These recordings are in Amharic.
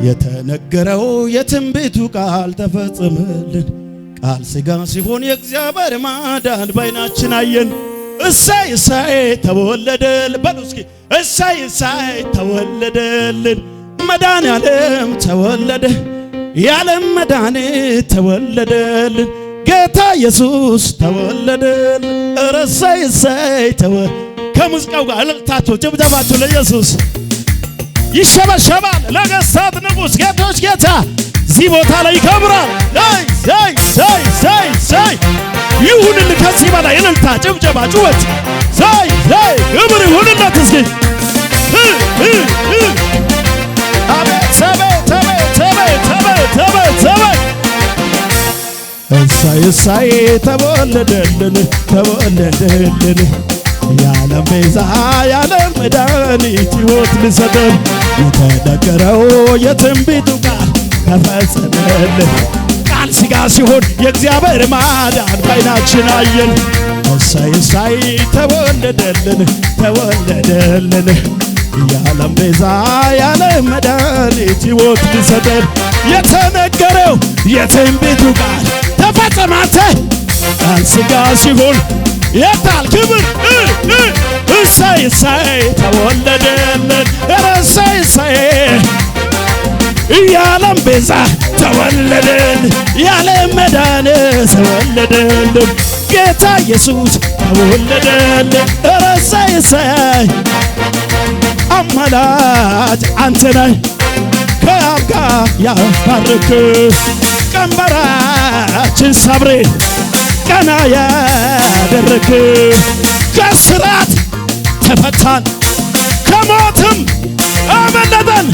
የተነገረው የትንቢቱ ቃል ተፈጸመልን። ቃል ሥጋ ሲሆን የእግዚአብሔር ማዳን ባይናችን አየን። እሰይ እሰይ ተወለደልን በሉ እስኪ እሰይ እሰይ ተወለደልን። መድኃኔዓለም ተወለደ፣ የዓለም መድኃኒት ተወለደልን። ጌታ ኢየሱስ ተወለደልን። ኧረ እሰይ እሰይ ከሙዚቃው ጋር እልልታችሁ ጭብጨባችሁ ለኢየሱስ ይሸበሸባል። ለነገሥታት ንጉሥ ጌቶች ጌታ እዚህ ቦታ ላይ ይከብራል። ሳይ ይሁንልን። ከዚህ በላይ እልልታ ጭብጨባ ጩኸት ሳይ ክብር ይሁንለት። እስኪ አቤት አቤት አቤት አቤት አቤት አቤት እሰይ እሰይ ተወለደልን ተወለደልን። የዓለም ቤዛ የዓለም መድኃኒት ሕይወት ሊሰጠን የተነገረው የትንቢቱ ቃል ተፈጸመልን። ቃል ሥጋ ሲሆን የእግዚአብሔር ማዳን ባይናችን አየን። እሰይ እሰይ ተወለደልን ተወለደልን። የዓለም ቤዛ የዓለም መድኃኒት ሕይወት ሊሰጠን የተነገረው የትንቢቱ ቃል ተፈጸመ። አንተ ቃል ሥጋ ሲሆን የታል ክብር እሰይ እሰይ ተወለደልን። እሰይ እሰይ የዓለም ቤዛ ተወለደልን። የዓለም መድኃኒት ተወለደልን። ጌታ ኢየሱስ ተወለደልን። እሰይ እሰይ አማላጅ አንተ ነህ ከአብ ጋር ያስታረክ ቀንበራችን ሰብሬ ቀና ያደረክ ከስራት ተፈታን ከሞትም አመለጠን።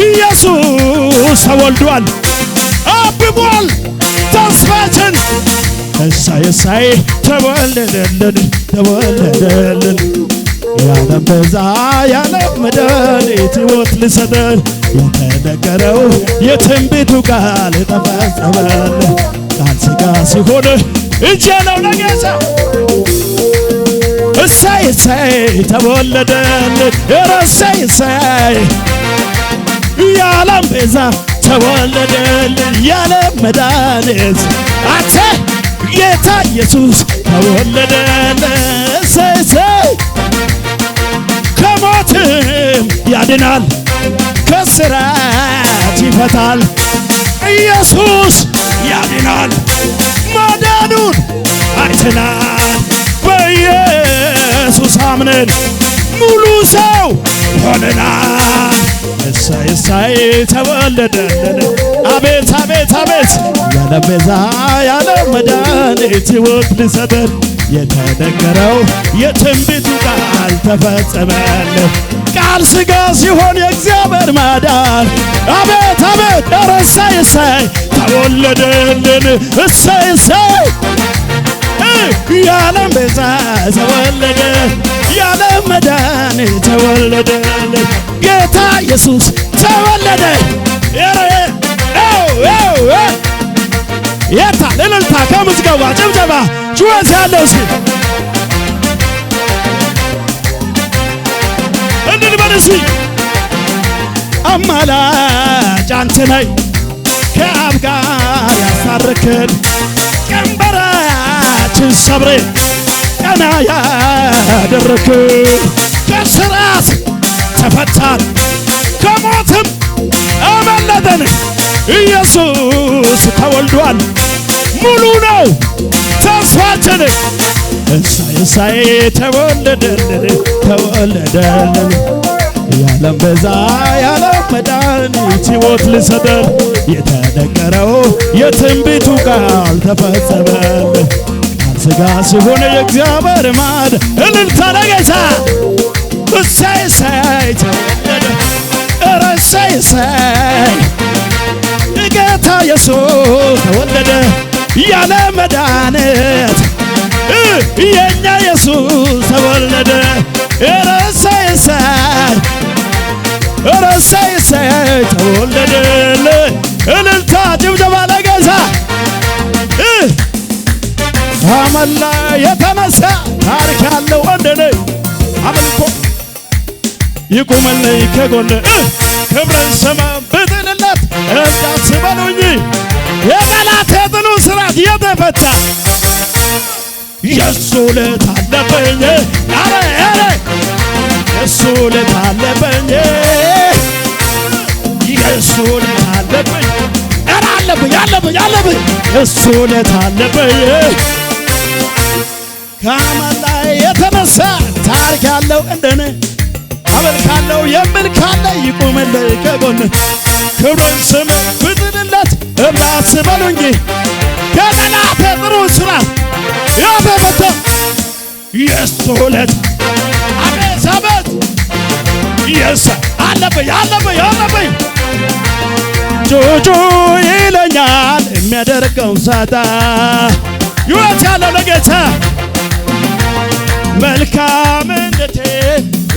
ኢየሱስ ተወልዷል አብቧል ተስፋችን። እሰይ እሰይ ተወለደልን ተወለደልን። የዓለም ቤዛ የዓለም መድኃኒት ሕይወት ሊሰጠን የተነገረው የትንቢቱ ቃል ተፈጸመልን። ቃል ሥጋ ሲሆን እጄ ነው ለጌታ እሰይ እሰይ ተወለደልን። እሰይ እሰይ የዓለም ቤዛ ተወለደልን። የዓለም መድኃኒት አንተ ጌታ ኢየሱስ ተወለደልን። እሰይ እሰይ ከሞትም ያድናል ከስራት ይፈታል። ኢየሱስ ያድናል ማዳኑን አይተናል። በኢየሱስ አምነን ሙሉ ሰው ሆነናል። እሰይ እሰይ ተወለደልን። አቤት አቤት አቤት የዓለም ቤዛ የዓለም መድኃኒት ሕይወት ሊሰጠን የተነገረው የትንቢቱ ቃል ተፈጸመልን። ቃል ሥጋ ሲሆን የእግዚአብሔር ማዳን አቤት አቤት እሰይ እሰይ ተወለደልን። እሰይ እሰይ የዓለም ቤዛ ተወለደ፣ የዓለም መድኃኒት ተወለደልን። ጌታ ኢየሱስ ተወለደ። የታል እልልታ ከምዝገባ ጭብጨባ ጩኸት ያለው እስኪ እንድንበል እስኪ አማላጅ አንተ ነህ ከአብ ጋር ያስታረክን ቀንበራችን ሰብሬ ቀና ያደረክን ከስራት ተፈታን ከሞትም አመለጠን። ኢየሱስ ተወልዷል ሙሉ ነው ተስፋችን። እሰይ እሰይ ተወለደልን ተወለደልን። የዓለም ቤዛ የዓለም መድኃኒት ሕይወት ሊሰጠን የተነገረው የትንቢቱ ቃል ተፈጸመልን። ቃል ሥጋ ሲሆን የእግዚአብሔር ማዳን እልልታ ለጌታ እሰይ እሰይ ተወለደ። እሰይ እሰይ ጌታ ኢየሱስ ተወለደ። የዓለም መድኃኒት የኛ ኢየሱስ ተወለደ። እሰይ እሰይ እሰይ እሰይ ተወለደልን። እልልታ ጭብጨባ ለጌታ አመላ የተነሳ ታሪክ ያለው እንደኔ አመልኮ ይቁምልኝ ከጎን ክብርን ስማ ብትልላ ብትልለት እንዳትበሉኝ የጠላት የጥሉ ስራት የተፈታ የሱ ዕለት አለፈኝ አረ የሱ ዕለት አለፈኝ የሱ ዕለት አለፈኝ አለብኝ የሱ ዕለት አለፈኝ ከአማን ላይ የተነሳ ታሪክ ያለው እንደኔ አመልካለሁ የሚል ካለ ይቁምልኝ ከጎን ክብርን ስም ብትልለት እንዳትበሉኝ ከጠላት ጥሩ ስራት የተፈታ የሱ ዕለት አቤት የሱ አለበኝ ጆጆ ይለኛል የሚያደርገው ሳታ ሕይወት ያለው ለጌታ መልካምነቴ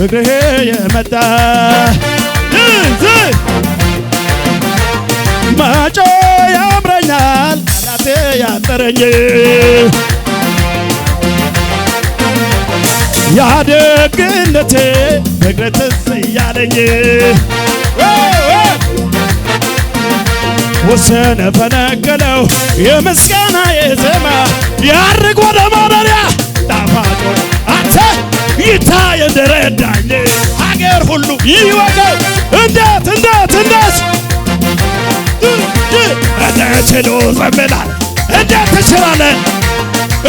እግሬ የመጣ ማጮ ያምረኛል ጠላቴ ያጠረኝ ያደግነቴ እግሬ ትዝ እያለኝ ወሰነ ፈነቀለው የምስጋና የዜማ ያርግ ወደ ማደሪያ ጣፋጭ አንተ ይታይ እንደረዳኝ ሀገር ሁሉ ይወቀው እንዴት ችሎ ዘምላል እንዴት ትችላለህ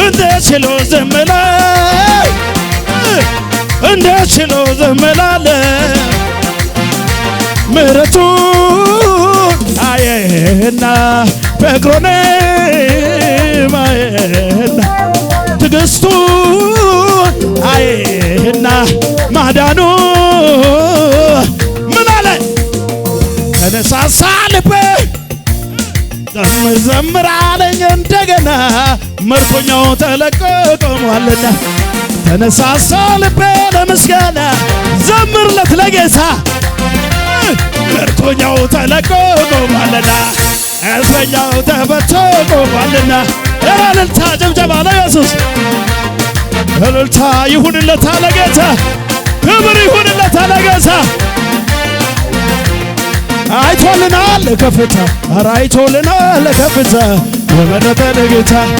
እንዴት ችሎ ዘምላል እንዴት ችሎ ዘምላል ምሕረቱን አየህና ፍቅሩን ማየህና ትዕግስቱን አየህና ማዳኑ ምን አለ ተነሳሳ ልቤ ዘምር አለኝ እንደገና መርኮኛው ተለቆ ቆሟልና ተነሳሳ ልቤ ለምስጋና ዘምርለት ለጌታ መርኮኛው ተለቆ ቆሟልና እስረኛው ተፈቶ ቆሟልና እልልታ ጭብጨባ ለኢየሱስ እልልታ ይሁንለት ለጌታ ክብር ይሁንለት ለጌታ አይቶልናል ከፍታ አይቶልናል ከፍታ የመረጠን ጌታ